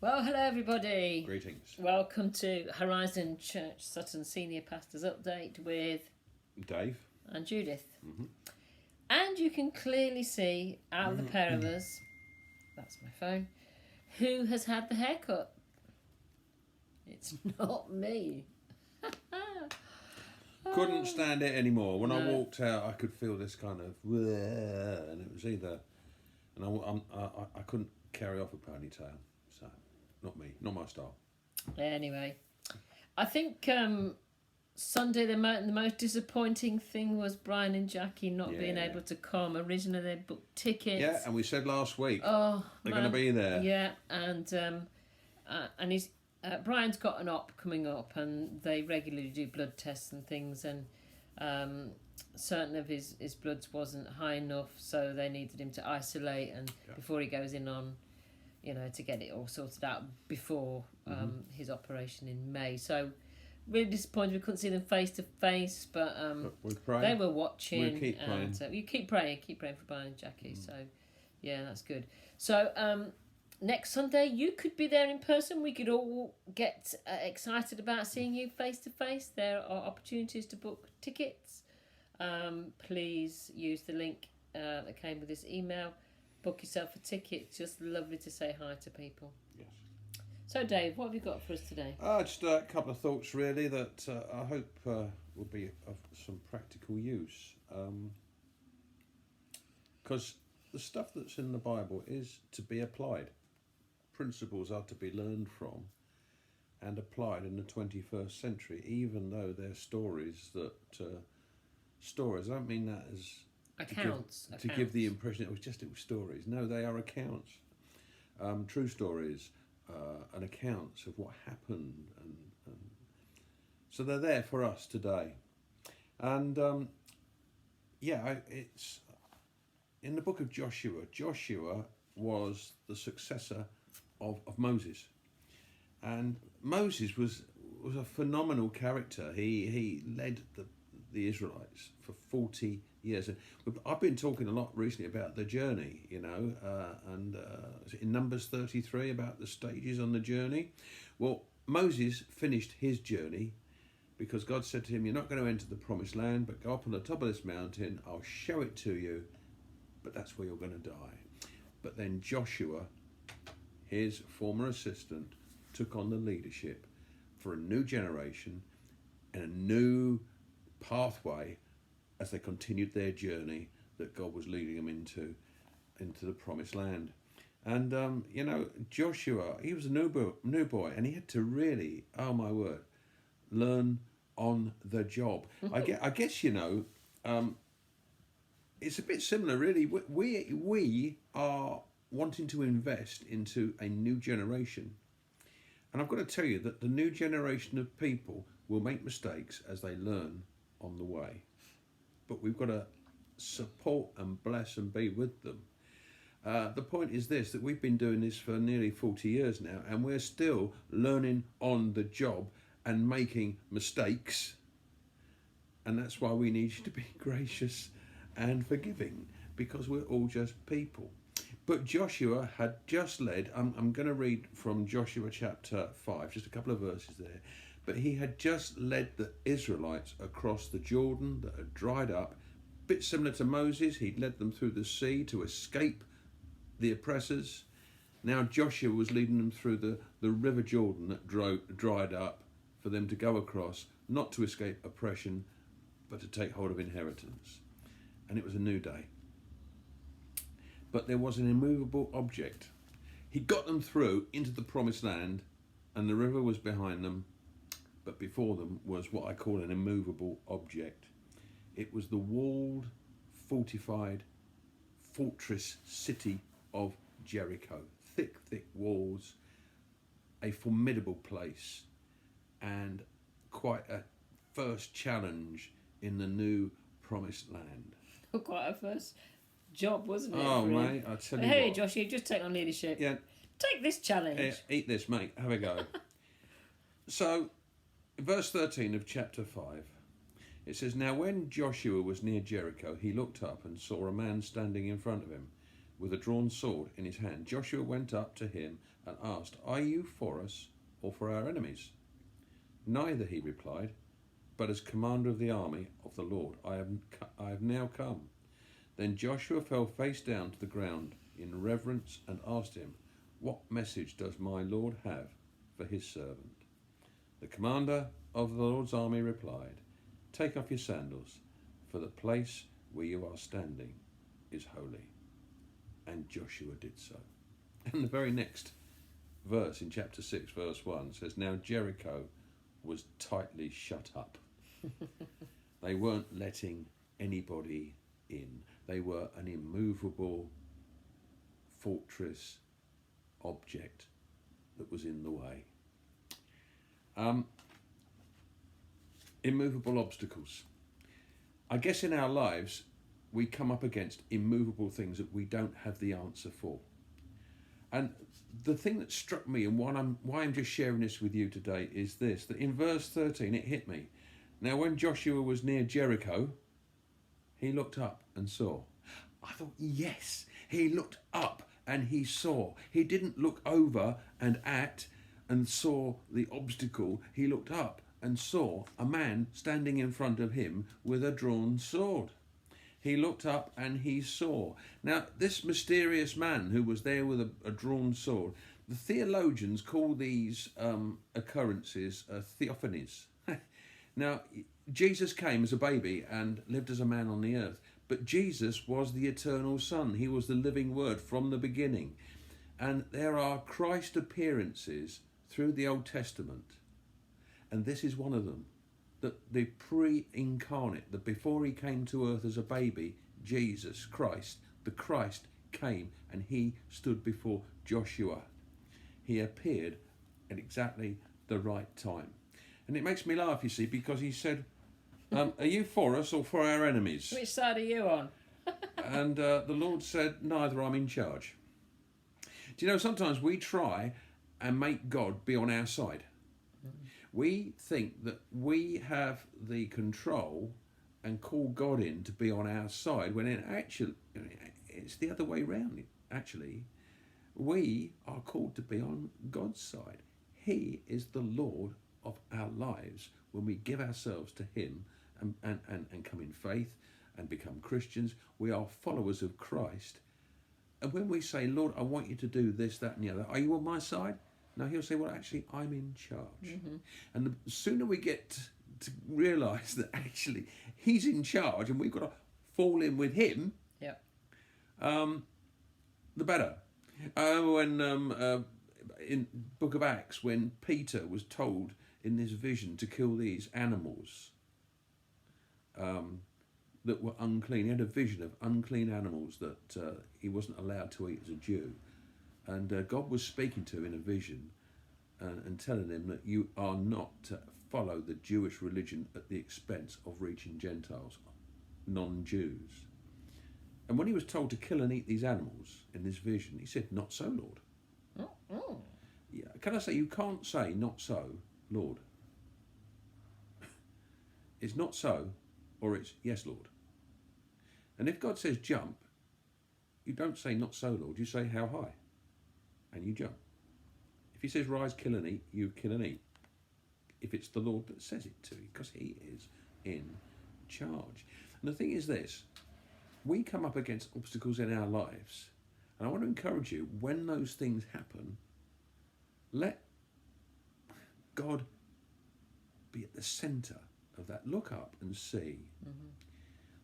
Well, hello everybody. Greetings. Welcome to Horizon Church Sutton Senior Pastors Update with Dave. and Judith. Mm-hmm. And you can clearly see out of the pair of us, that's my phone, who has had the haircut. It's not me. Couldn't stand it anymore. When I No. walked out, I could feel this kind of, and it was either, and I couldn't carry off a ponytail. So, not me, not my style. Anyway, I think Sunday the most disappointing thing was Brian and Jackie not being Yeah. able to come. Originally they booked tickets. Yeah, and we said last week Oh, they're man. going to be there. Yeah, and he's Brian's got an op coming up, and they regularly do blood tests and things, and certain of his bloods wasn't high enough, so they needed him to isolate and before he goes in on, to get it all sorted out before his operation in May. So really disappointed we couldn't see them face to face, but We're praying. they were watching. We'll keep praying. And you keep praying for Brian and Jackie. So yeah, that's good. So next Sunday you could be there in person. We could all get excited about seeing you face to face. There are opportunities to book tickets. Please use the link that came with this email. Book yourself a ticket. Just lovely to say hi to people. Yes. So Dave, what have you got for us today? Just a couple of thoughts really that I hope will be of some practical use. Because the stuff that's in the Bible is to be applied. Principles are to be learned from and applied in the 21st century, even though they're stories that... stories, I don't mean that as... Accounts. To give the impression it was stories. No, they are accounts. True stories and accounts of what happened. And so they're there for us today. And it's in the book of Joshua. Joshua was the successor of Moses. And Moses was a phenomenal character. He led the Israelites for 40 years. I've been talking a lot recently about the journey, and in Numbers 33 about the stages on the journey. Well, Moses finished his journey because God said to him, you're not going to enter the promised land, but go up on the top of this mountain, I'll show it to you, but that's where you're going to die. But then Joshua, his former assistant, took on the leadership for a new generation and a new pathway as they continued their journey that God was leading them into the promised land. And Joshua, he was a new boy, and he had to really, oh my word, learn on the job. I guess it's a bit similar really. We are wanting to invest into a new generation, and I've got to tell you that the new generation of people will make mistakes as they learn on the way, but we've got to support and bless and be with them. The point is this, that we've been doing this for nearly 40 years now, and we're still learning on the job and making mistakes, and that's why we need you to be gracious and forgiving, because we're all just people. But Joshua had just led, I'm going to read from Joshua chapter 5, just a couple of verses there. But he had just led the Israelites across the Jordan that had dried up. A bit similar to Moses, he'd led them through the sea to escape the oppressors. Now Joshua was leading them through the river Jordan that dried up for them to go across, not to escape oppression, but to take hold of inheritance. And it was a new day. But there was an immovable object. He got them through into the promised land, and the river was behind them, but before them was what I call an immovable object. It was the walled, fortified fortress city of Jericho. Thick walls, a formidable place, and quite a first challenge in the new promised land. Quite a first job, wasn't it? Oh, for him? mate, I tell you Hey, what. Josh, you just take on leadership. Yeah, Take this challenge. eat this, mate. Have a go. So, verse 13 of chapter 5, it says, now when Joshua was near Jericho, he looked up and saw a man standing in front of him, with a drawn sword in his hand. Joshua went up to him and asked, "Are you for us or for our enemies?" "Neither," he replied, "but as commander of the army of the Lord, I have now come." Then Joshua fell face down to the ground in reverence and asked him, "What message does my Lord have for his servant?" The commander of the Lord's army replied, "Take off your sandals, for the place where you are standing is holy." And Joshua did so. And the very next verse in chapter 6, verse 1 says, "Now Jericho was tightly shut up." They weren't letting anybody in. They were an immovable fortress object that was in the way. Immovable obstacles. I guess in our lives we come up against immovable things that we don't have the answer for. And the thing that struck me and why I'm just sharing this with you today is this, that in verse 13 it hit me. Now when Joshua was near Jericho, he looked up and saw. I thought, yes, he looked up and he saw. He didn't look over and at and saw the obstacle. He looked up and saw a man standing in front of him with a drawn sword. He looked up and he saw. Now, this mysterious man who was there with a drawn sword, the theologians call these occurrences theophanies. Now, Jesus came as a baby and lived as a man on the earth, but Jesus was the eternal Son. He was the living Word from the beginning. And there are Christ appearances through the Old Testament, and this is one of them. That the pre-incarnate, that before he came to earth as a baby, Jesus Christ, the Christ came and he stood before Joshua. He appeared at exactly the right time. And it makes me laugh, you see, because he said, "Are you for us or for our enemies?" Which side are you on? And the Lord said, "Neither, I'm in charge." Do you know, sometimes we try and make God be on our side. We think that we have the control and call God in to be on our side, when in actually it's the other way around. Actually, we are called to be on God's side. He is the Lord of our lives when we give ourselves to him and come in faith and become Christians. We are followers of Christ. And when we say, "Lord, I want you to do this, that and the other," are you on my side? No, he'll say, "Well, actually, I'm in charge." Mm-hmm. And the sooner we get to realise that actually he's in charge and we've got to fall in with him, the better. In Book of Acts, when Peter was told in this vision to kill these animals that were unclean, he had a vision of unclean animals that he wasn't allowed to eat as a Jew. And God was speaking to him in a vision and telling him that you are not to follow the Jewish religion at the expense of reaching Gentiles, non-Jews. And when he was told to kill and eat these animals in this vision, he said, "Not so, Lord." Oh. Yeah, can I say, you can't say, "Not so, Lord." It's not so, or it's "Yes, Lord." And if God says jump, you don't say "Not so, Lord." You say "How high?" and you jump. If he says "Rise, kill and eat," you kill and eat. If it's the Lord that says it to you, because he is in charge. And the thing is this, we come up against obstacles in our lives, and I want to encourage you, when those things happen, let God be at the centre of that. Look up and see. Mm-hmm.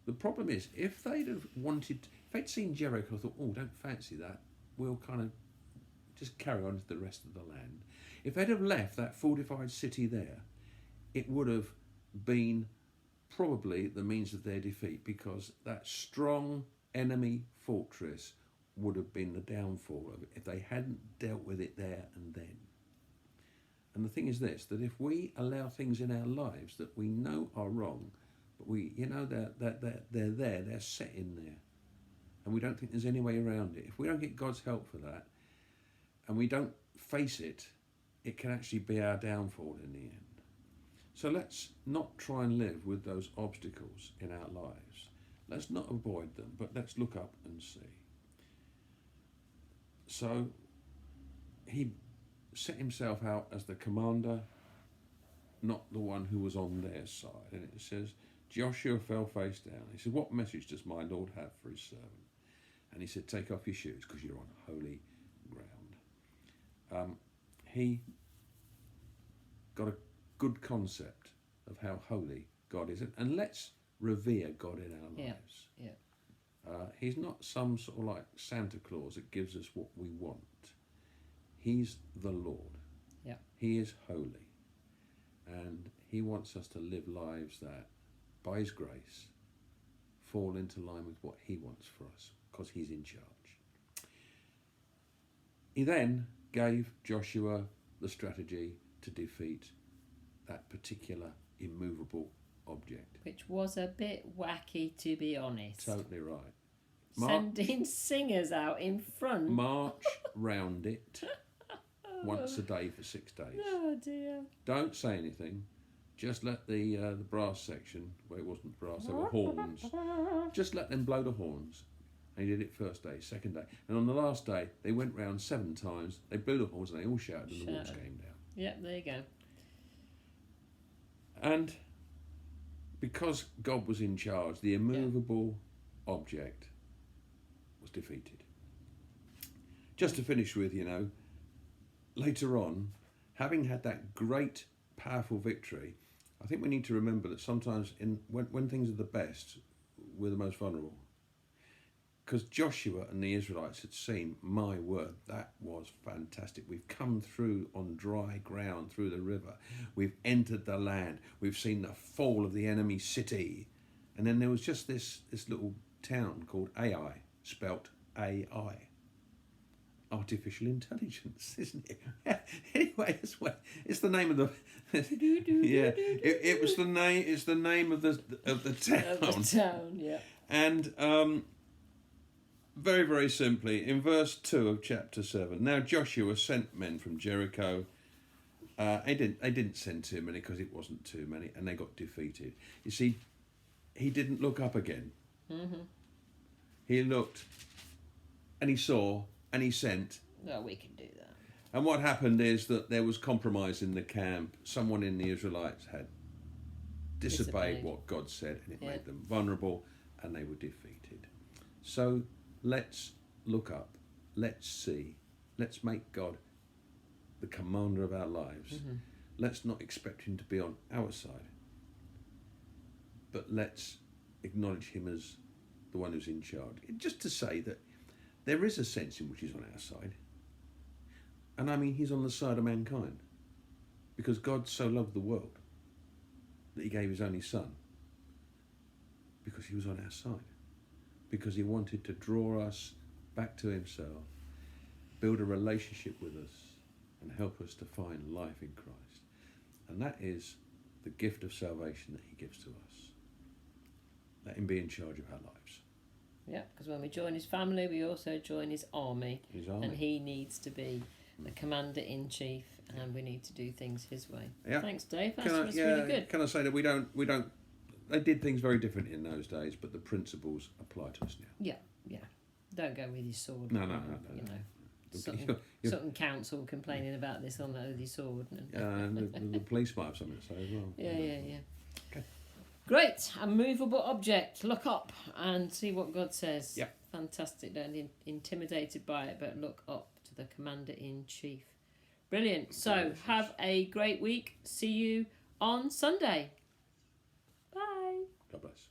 The problem is, if they'd seen Jericho, thought, "Oh, don't fancy that, we'll kind of just carry on to the rest of the land." If they'd have left that fortified city there, it would have been probably the means of their defeat, because that strong enemy fortress would have been the downfall of it if they hadn't dealt with it there and then. And the thing is this, that if we allow things in our lives that we know are wrong, but they're there, they're set in there, and we don't think there's any way around it, if we don't get God's help for that, and we don't face it, it can actually be our downfall in the end. So let's not try and live with those obstacles in our lives. Let's not avoid them, but let's look up and see. So he set himself out as the commander, not the one who was on their side. And it says, Joshua fell face down. He said, what message does my Lord have for his servant? And he said, take off your shoes because you're on holy ground. He got a good concept of how holy God is. And let's revere God in our lives. Yeah. He's not some sort of like Santa Claus that gives us what we want. He's the Lord. Yeah. He is holy. And he wants us to live lives that, by his grace, fall into line with what he wants for us, because he's in charge. He then gave Joshua the strategy to defeat that particular immovable object. Which was a bit wacky, to be honest. Totally right. Sending singers out in front. March round it once a day for 6 days. Oh dear. Don't say anything. Just let the brass section, well, it wasn't brass, they were horns. Just let them blow the horns. And he did it first day, second day. And on the last day, they went round 7 times, they blew the horns and they all shouted and the walls came down. Yep, there you go. And because God was in charge, the immovable object was defeated. Just to finish with, later on, having had that great, powerful victory, I think we need to remember that sometimes when things are the best, we're the most vulnerable. Because Joshua and the Israelites had seen, my word, that was fantastic. We've come through on dry ground, through the river. We've entered the land. We've seen the fall of the enemy city. And then there was just this little town called Ai, spelt AI. Artificial intelligence, isn't it? Anyway, it's the name of the yeah. It was the name. It's the name of the town. Of the town, yeah. And very, very simply, in verse 2 of chapter 7, now Joshua sent men from Jericho. They didn't send too many because it wasn't too many, and they got defeated. You see, he didn't look up again. Mm-hmm. He looked, and he saw. And he sent. Well, we can do that. And what happened is that there was compromise in the camp. Someone in the Israelites had disobeyed what God said, and it made them vulnerable, and they were defeated. So let's look up. Let's see. Let's make God the commander of our lives. Mm-hmm. Let's not expect him to be on our side, but let's acknowledge him as the one who's in charge. Just to say that there is a sense in which he's on our side. And I mean, he's on the side of mankind. Because God so loved the world that he gave his only son. Because he was on our side. Because he wanted to draw us back to himself, build a relationship with us, and help us to find life in Christ. And that is the gift of salvation that he gives to us. Let him be in charge of our lives. Yeah, because when we join his family, we also join his army. And he needs to be the commander-in-chief, and we need to do things his way. Yeah. Thanks, Dave. That's really good. Can I say that we don't? They did things very different in those days, but the principles apply to us now. Yeah. Don't go with your sword. No. Sutton Council complaining about this on the sword. And the police might have something to say as well. Yeah. Okay. Great, a movable object. Look up and see what God says. Yep. Fantastic. Don't be intimidated by it, but look up to the Commander-in-Chief. Brilliant. So have a great week. See you on Sunday. Bye. God bless.